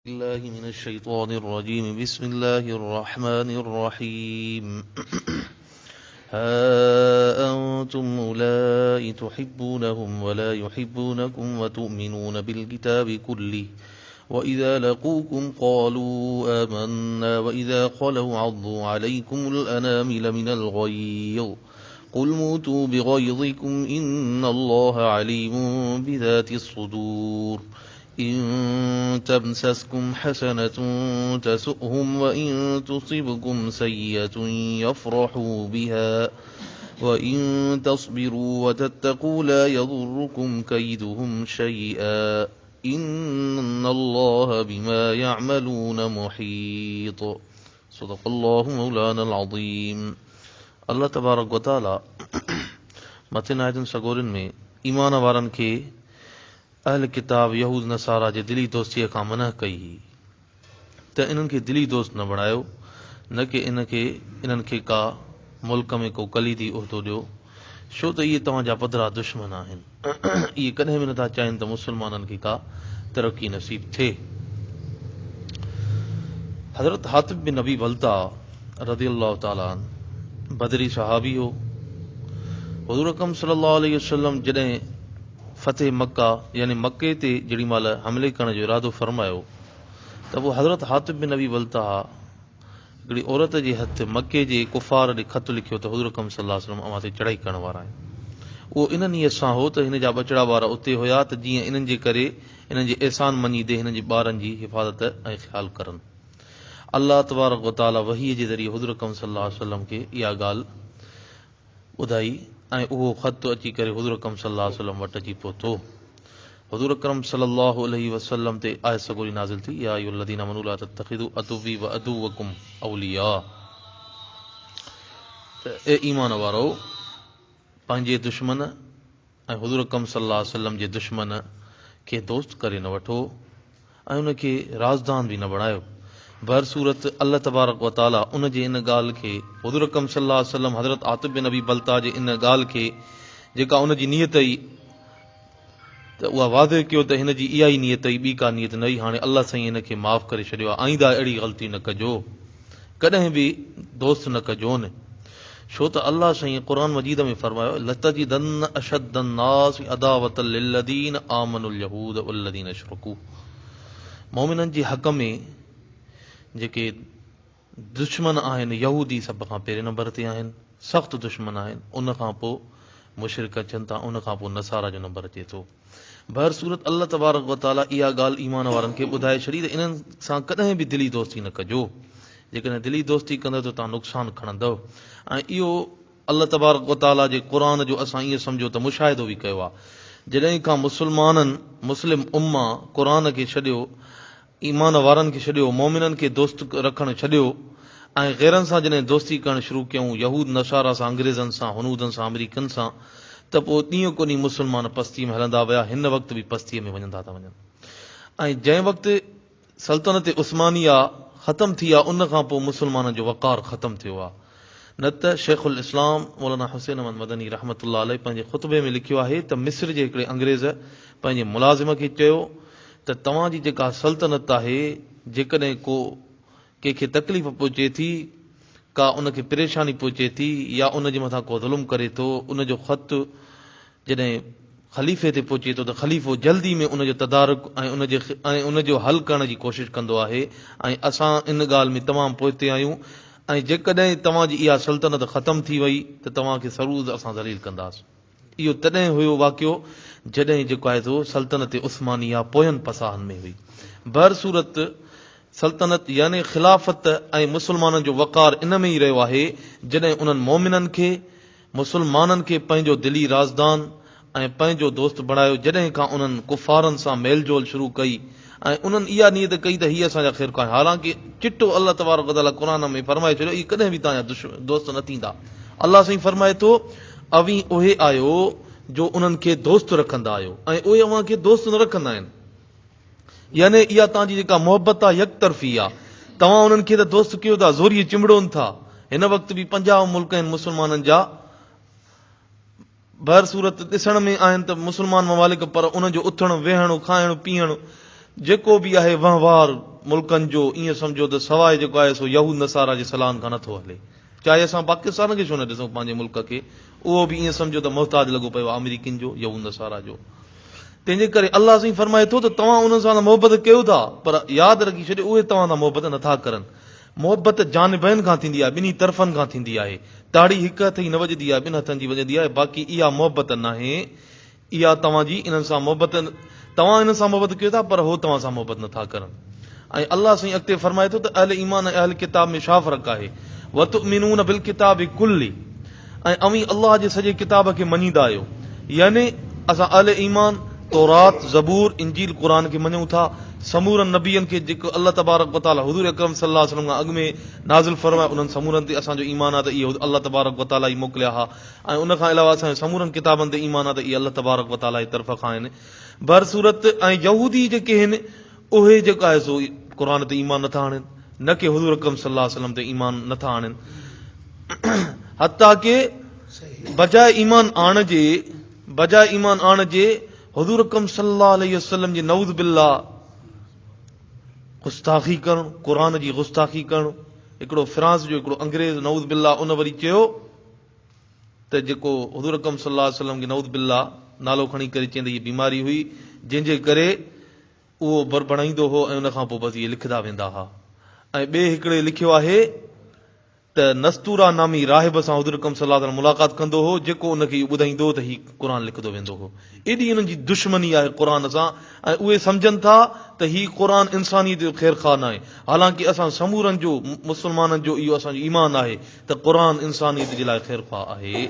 الله من الشيطان الرجيم بسم الله الرحمن الرحيم ها أنتم أولئك تحبونهم ولا يحبونكم وتؤمنون بالكتاب كله وإذا لقوكم قالوا آمنا وإذا خلوا عضوا عليكم الأنامل من الغيظ قل موتوا بغيظكم إن الله عليم بذات الصدور إن تمسسكم حسنة تسؤهم وإن تصبكم سيئة يفرحوا بها وإن تصبروا وتتقوا لا يضركم كيدهم شيئا إن الله بما يعملون محيط صدق الله مولانا العظيم. अल्लाह तबारक व तआला मथिन आयतुनि सगोरनि में ईमान वारनि खे अहल किताब यहूद नसारा जे दिली दोस्तीअ खां मना कई त इन्हनि खे दिली दोस्त न बणायो, न कि इन्हनि खे का मुल्क में को कलीदी उहिदो ॾियो, छो त इहे तव्हांजा पधरा दुश्मन आहिनि. इहे कॾहिं बि नथा चाहिनि त मुस्लमाननि खे का तरक़ी नसीब थिए. हज़रत हातिब बिन अबी बल्ता रज़ियल्लाहु ताला बदरी सहाबी हो. हुज़ूर अकरम सल्लल्लाहु अलैहि वसल्लम जॾहिं फतेह मक्का यानी मक्के ते जेॾी महिल हमले करण जो इरादो फरमायो त पोइ हज़रत हातिब बिन अबी बल्ता हिकिड़ी औरत जे हथ मके जे कुफ़ार ॾे ख़त लिखियो त हुज़ूर अकरम सल्लल्लाहु अलैहि वसल्लम अवां ते चढ़ाई करण वारा आहिनि. उहो इन नीयत सां हो त हिन जा ॿचड़ा वारा उते हुया त जीअं इन्हनि जे करे इन्हनि जे एहसान मञीदे हिननि जे ॿारनि जी हिफ़ाज़त ऐं ख़्यालु करनि. अल्लाह तबारक व तआला वहीअ जे ज़रिए हुज़ूर अकरम सल्लल्लाहु अलैहि वसल्लम खे इहा ॻाल्हि ॿुधाई ऐं उहो ख़त अची करे हुज़ूर अकरम सल्लल्लाहु अलैहि वसल्लम वटि अची पहुतो. हुज़ूर अकरम सल्लल्लाहु अलैहि वसल्लम ते आयत सगोरी नाज़िल थी, या अय्युहल्लज़ीना आमनू ला तत्तखिज़ू अदुव्वी व अदुव्वकुम औलिया. त ए ईमान वारो, पंहिंजे दुश्मन ऐं हुज़ूर अकरम सल्लल्लाहु अलैहि वसल्लम जे दुश्मन खे दोस्त करे न वठो ऐं उनखे राज़दान बि न बणायो. बर सूरत अल्लाह तबारक व तआला उन जे इन ॻाल्हि खे हुज़ूर अकरम सल्लल्लाहु अलैहि वसल्लम हज़रत हातिब बिन अबी बल्ता जे इन ॻाल्हि खे जेका उन जी नियत हुई त उहा वाज़े कयो त हिन जी इहा ई नियत हुई, ॿी का नियत न हुई. हाणे अल्लाह साईं हिन खे माफ़ करे छॾियो आहे. आईंदा अहिड़ी ग़लती न कजो, कॾहिं बि दोस्त न कजोनि. छो त अल्लाह साईं क़ुर मजीद में फरमायो लतजिदन्न अशद्दन्नासि अदावतल लिल्लज़ीन आमनुल यहूद वल्लज़ीन अशरकू. मोमिननि जे हक़ में जेके दुश्मन आहिनि यहूदी सभ खां पहिरें नंबर ते आहिनि, सख़्तु दुश्मन आहिनि. उन खां पोइ मुशरिक अचनि था, उन खां पोइ नसारा जो नंबर अचे थो. बहर सूरत अल्लाह तबारक व तआला इहा ॻाल्हि ईमान वारनि खे ॿुधाए छॾी त इन्हनि सां कॾहिं बि दिली दोस्ती न कजो. जेकॾहिं दिली दोस्ती कंदव त तव्हां नुक़सानु खणंदव. ऐं इहो अल्लाह तबारक व तआला जे क़ुर जो असां ईअं सम्झो त मुशाहिदो बि कयो आहे. जॾहिं खां मुस्लमाननि मुस्लिम उम्मा क़ुर खे छॾियो, ईमान वारनि खे छॾियो, मोमिननि खे दोस्त रखणु छॾियो ऐं ग़ैरनि सां जॾहिं दोस्ती करणु शुरू कयूं, यहूद नसारा सां, अंग्रेज़नि सां, हुनूदनि सां, अमरीकनि सां, त पोइ ॾींहों को ॾींहुं मुस्लमान पस्ती में हलंदा विया. हिन वक़्तु बि पस्तीअ में वञंदा था वञनि. ऐं जंहिं वक़्तु सल्तनत उस्मानिया ख़तमु थी आहे, उन खां पोइ मुस्लमाननि जो वक़ार ख़तमु थियो आहे. न त शेखुल इस्लाम मौलाना हुसैन अहमद मदनी रहमतुल्लाह अलैह पंहिंजे ख़ुतबे में लिखियो आहे त मिस्र जे हिकिड़े अंग्रेज़ पंहिंजे मुलाज़िम खे चयो त तव्हांजी जेका सल्तनत आहे, जेकॾहिं को कंहिंखे तकलीफ़ पहुचे थी, का उनखे परेशानी पहुचे थी या उन जे मथां को ज़ुल्म करे थो, उनजो ख़त जॾहिं ख़लीफ़े ते पहुचे थो त ख़लीफ़ो जल्दी में उनजो तदारुक ऐं उनजो हल करण जी कोशिशि कंदो आहे. ऐं असां इन ॻाल्हि में तमामु पोइते आहियूं. ऐं जेकॾहिं तव्हांजी इहा सल्तनत ख़तमु थी वई त तव्हांखे सरूद असां ज़लील कंदासीं. इहो तॾहिं हुयो वाक़ियो जॾहिं जेको आहे सो सल्तनत उस्मानिया पोयनि पसाहनि में हुई. बर सूरत सल्तनत यानी ख़िलाफ़त ऐं मुस्लमाननि जो वक़ार इन में ई रहियो आहे जॾहिं उन्हनि मोमिननि खे मुस्लमाननि खे पंहिंजो दिली राज़दान ऐं पंहिंजो दोस्त बणायो. जॾहिं खां उन्हनि कुफ़ारनि सां मेल जोल शुरू कई ऐं उन्हनि इहा नियत कई त हीअ असांजा ख़ैर आहे. हालांकि चिटो अल्लाह तबारक व तआला क़ुर में फरमाए छॾियो इहे कॾहिं बि तव्हांजा दोस्त न थींदा. अल्लाह साईं फरमाए थो अवी उहे आहियो जो उन्हनि खे दोस्त रखंदा आहियो ऐं उहे अव्हां खे दोस्त न रखंदा आहिनि. यानी इहा तव्हांजी जेका मोहबत आहे यकतरफ़ी आहे. तव्हां उन्हनि खे त दोस्त कयो था, ज़ोरीअ चिंबड़ोनि था. हिन वक़्तु बि 50 मुल्क आहिनि मुस्लमाननि जा, बहर सूरत ॾिसण में आहिनि त मुस्लमान ममालिक, पर उनजो उथणु वेहणु खाइणु पीअणु जेको बि आहे वहिंवार मुल्कनि जो ईअं सम्झो त सवाइ जेको आहे सो यहूद नसारा जे सलाहनि खां नथो हले। चाहे असां पाकिस्तान खे छो न ॾिसूं पंहिंजे मुल्क खे, उहो बि ईअं सम्झो त मुहताज लॻो पियो आहे अमेरिकन जो यहूद नसारा जो। तंहिंजे करे अलाह साईं फरमाए थो त तव्हां उन्हनि सां मोहबत कयो था, पर यादि रखी छॾियो उहे तव्हां सां मोहबत नथा करनि। मोहबत जानबैन खां थींदी आहे, ॿिन्ही तरफ़नि खां थींदी आहे। ताड़ी हिकु हथ ई न वॼंदी आहे, ॿिनि हथनि जी वॼंदी आहे। बाक़ी इहा मोहबत नाहे, इहा तव्हांजी इन्हनि सां मोहबत, तव्हां इन्हनि सां मोहबत कयो था पर हो तव्हां सां मोहबत नथा करनि। ऐं अलाह साईं अॻिते फरमाए थो त अहल ईमान ऐं अहल किताब में छा फ़र्क़ु आहे। वतुमिनून बिल किताब कुल्ली, ऐं अवी अलाह जे सॼे किताब खे मञींदा आहियो। यानी असां अहल ईमान तौरात, ज़बूर, इंजील, क़ुरान खे मञूं था। समूरनि नबियनि खे जेको अल्लाह तबारक व तआला हुज़ूर अकरम सल्लल्लाहु अलैहि वसल्लम खां अॻु में नाज़िल फरमाए, उन्हनि समूरनि ते असांजो ईमान आहे त इहो अल्लाह तबारक व तआला ई मोकिलिया हा। ऐं उन खां अलावा असांजे समूरनि किताबनि ते ईमान आहे त इहे अल्लाह तबारक व तआला जी तरफ़ खां आहिनि। बरसूरत ऐं यहूदी जेके आहिनि उहे जेका आहे सो क़ुरान ते ईमान नथा आणनि, न कि हुज़ूर अकरम सल्लल्लाहु अलैहि वसल्लम ते ईमान नथा आणनि। हत्ता के बजाए ईमान आण जे हुज़ूर अकरम सल्लल्लाहु अलैहि वसल्लम जी नऊज़ बिल्लाह गुस्ताखी करणु, क़ुरान जी गुस्ताखी करणु। हिकिड़ो फ्रांस जो हिकिड़ो अंग्रेज़ नऊज़ बिल्लाह उन वरी चयो त जेको हुज़ूर अकरम सल्लल्लाहु अलैहि वसल्लम खे नऊज़ बिल्लाह नालो खणी करे चईंदे हीअ बीमारी हुई, जंहिंजे करे उहो बणींदो हो ऐं उन खां पोइ बसि इहे लिखंदा वेंदा हुआ। ऐं ॿिए हिकिड़े लिखियो आहे त नस्तूरा नामी राहिब सां हुज़ूर अकरम सल्लल्लाहु अलैहि वसल्लम मुलाक़ात कंदो हो, जेको उनखे इहो ॿुधाईंदो त हीउ क़ुरान लिखंदो वेंदो हो। एॾी उन्हनि जी दुश्मनी आहे क़ुरान सां, ऐं उहे सम्झनि था त हीउ क़ुरान इंसानियत जो ख़ैर ख़ान आहे। हालांकि असां समूरनि जो मुस्लमाननि जो इहो असांजो ईमान आहे त क़ुरान इंसानियत जे लाइ ख़ैर ख़्वाह आहे।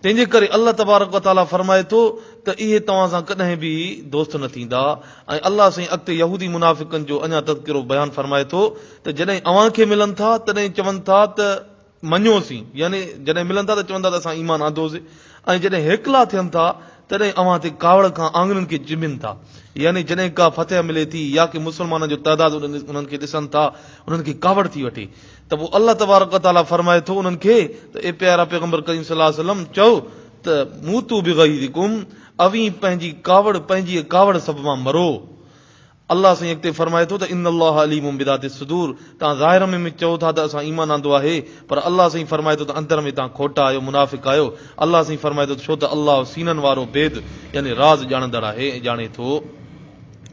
तंहिंजे करे अल्लाह तबारक व तआला फरमाए थो त इहे तव्हां सां कॾहिं बि दोस्त न थींदा। ऐं अल्लाह साईं अॻिते यहूदी मुनाफ़िकनि जो अञा तज़किरो बयानु फरमाए थो त जॾहिं अव्हां खे मिलनि था तॾहिं चवनि था त मञोसीं, यानी जॾहिं मिलनि था त चवनि था त असां ईमान आंदोसीं। ऐं जॾहिं हिकला थियनि था तॾहिं अव्हां ते कावड़ खां आंगुरनि खे चिमिन था। यानी जॾहिं का फतह मिले थी या कि मुस्लमाननि जो तइदाद उन्हनि खे ॾिसनि था, उन्हनि खे कावड़ थी वठे, त पोइ अल्लाह तबारक व तआला फरमाए थो उन्हनि खे त ए प्यारा पैगंबर करीम सल्लल्लाहु अलैहि वसल्लम चओ त मूतू बिग़ैज़िकुम, अवी पंहिंजी कावड़ सभ मां मरो। अल्लाह साईं अॻिते फरमाए थो त इन्नल्लाह अलीमुम बिदाति सुदूर, तव्हां ज़ाहिर में चओ था त असां ईमान आंदो आहे, पर अल्लाह साईं फरमाए थो त अंदर में तव्हां खोटा आहियो, मुनाफ़िक आहियो। अल्लाह साईं फरमाए थो छो त अल्लाह सीननि वारो भेद यानी राज़ ॼाणंदड़ आहे, ॼाणे थो।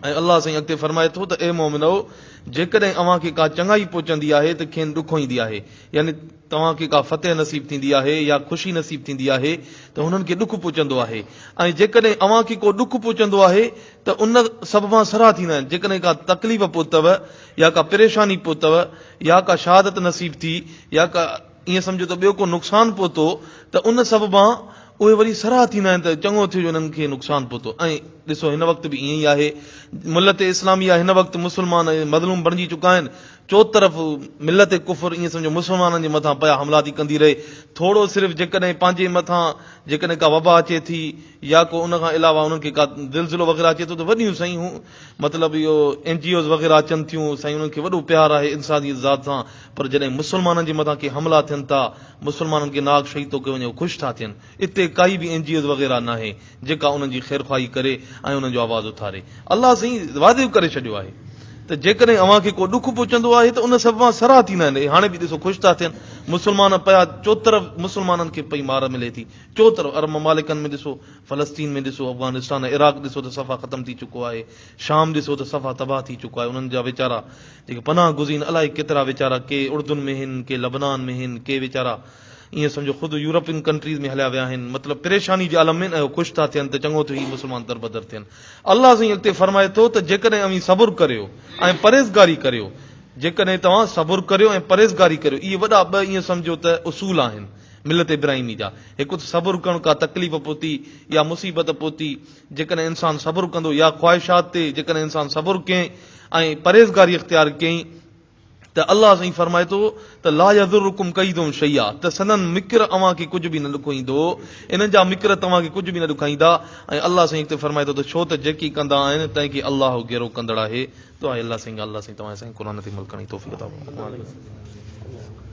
ऐं अल्लाह साईं अॻिते फरमाए थो त ए मोमिनो, जेकॾहिं अव्हां खे का चङाई पहुचंदी आहे त खेनि ॾुखो ईंदी आहे, यानी तव्हां खे का फतह नसीब थींदी आहे या ख़ुशी नसीब थींदी आहे त हुननि खे ॾुख पहुचंदो आहे। ऐं जेकॾहिं अव्हां खे को ॾुख पहुचंदो आहे त उन सभ मां सराह थींदा आहिनि। जेकॾहिं का तकलीफ़ पहुतव या का परेशानी पहुतव या का शहादत नसीब थी या का ईअं सम्झो त ॿियो को नुक़सानु पहुतो, त उन सभ मां उहे वरी सराह थींदा आहिनि त चङो थियो जो उन्हनि खे नुक़सानु पहुतो। ऐं ॾिसो हिन वक़्तु बि ईअं ई आहे, मिलत इस्लामी आहे, हिन वक़्तु मुस्लमान मज़लूम बणिजी चुका आहिनि। चो तरफ़ मिलत कुफ़र ईअं सम्झो मुस्लमाननि जे मथां पिया हमला थी कंदी रहे। थोरो सिर्फ़ु जेकॾहिं पंहिंजे मथां जेकॾहिं का वबा अचे थी या को उन खां अलावा उन्हनि खे का ज़िलज़िलो वग़ैरह अचे थो त वॾियूं साईं हूं मतिलबु इहो NGOs वग़ैरह अचनि थियूं, साईं उन्हनि खे वॾो प्यार आहे इंसानियत ज़ात सां। पर जॾहिं मुस्लमाननि जे मथां के हमला थियनि था, मुस्लमाननि खे नाग शहीद थो कयो वञे, ख़ुशि था थियनि। इते काई बि NGOs वग़ैरह न आहे जेका उन्हनि जी ख़ैर ख़्वाही करे ऐं उन्हनि जो आवाज़ उथारे। अल्लाह साईं वाजिबु करे छॾियो आहे त जेकॾहिं अव्हां खे को ॾुख पहुचंदो आहे त उन सभ मां सराह थींदा आहिनि। हाणे बि ॾिसो ख़ुशि था थियनि, मुस्लमान पिया चो तरफ़ मुस्लमाननि खे पई मार मिले थी, चो तरफ़ अरब ममालिकनि में ॾिसो, फ़लस्तीन में ॾिसो, अफ़गानिस्तान इराक़ ॾिसो त सफ़ा ख़तमु थी चुको आहे, शाम ॾिसो त सफ़ा तबाह थी चुको आहे। उन्हनि जा वीचारा जेके पनाह गुज़ीन अलाए केतिरा वीचारा, के उर्दुन में आहिनि, के लबनान में आहिनि, के वीचारा ईअं सम्झो ख़ुदि यूरोपियन कंट्रीज़ में हलिया विया आहिनि। मतिलबु परेशानी जे आलम में ऐं ख़ुशि था थियनि त चङो थियो ही मुस्लमान दरबदर थियनि। अल्लाह साईं अॻिते फरमाए थो त जेकॾहिं अवी सबुर करियो ऐं परहेज़गारी करियो, जेकॾहिं तव्हां सबुर करियो ऐं परहेज़गारी करियो, इहे वॾा ॿ ईअं सम्झो त उसूल आहिनि मिलत इब्राहिमी जा। हिकु त सबुर करणु, का तकलीफ़ पहुती या मुसीबत पहुती, जेकॾहिं इंसानु सबुर कंदो या ख़्वाहिशात ते जेकॾहिं इंसानु सबुर कयईं ऐं परहेज़गारी इख़्तियार कयईं त अल्लाह साईं फरमाए थो त ला यज़ुरुकुम कैदुहुम शैया, त सनन मिक्र अव्हां खे कुझु बि न ॾुखाईंदो, इन्हनि जा मिक्र तव्हां खे कुझु बि न ॾुखाईंदा। ऐं अल्लाह साईं हिते फरमाए थो त छो त जेकी कंदा आहिनि तंहिंखे अल्लाह गेरो कंदड़ आहे। तो आहे अल्लाह साईं तव्हां साईं क़ुरान ते अमल करण जी तौफ़ीक़ अता फरमाए।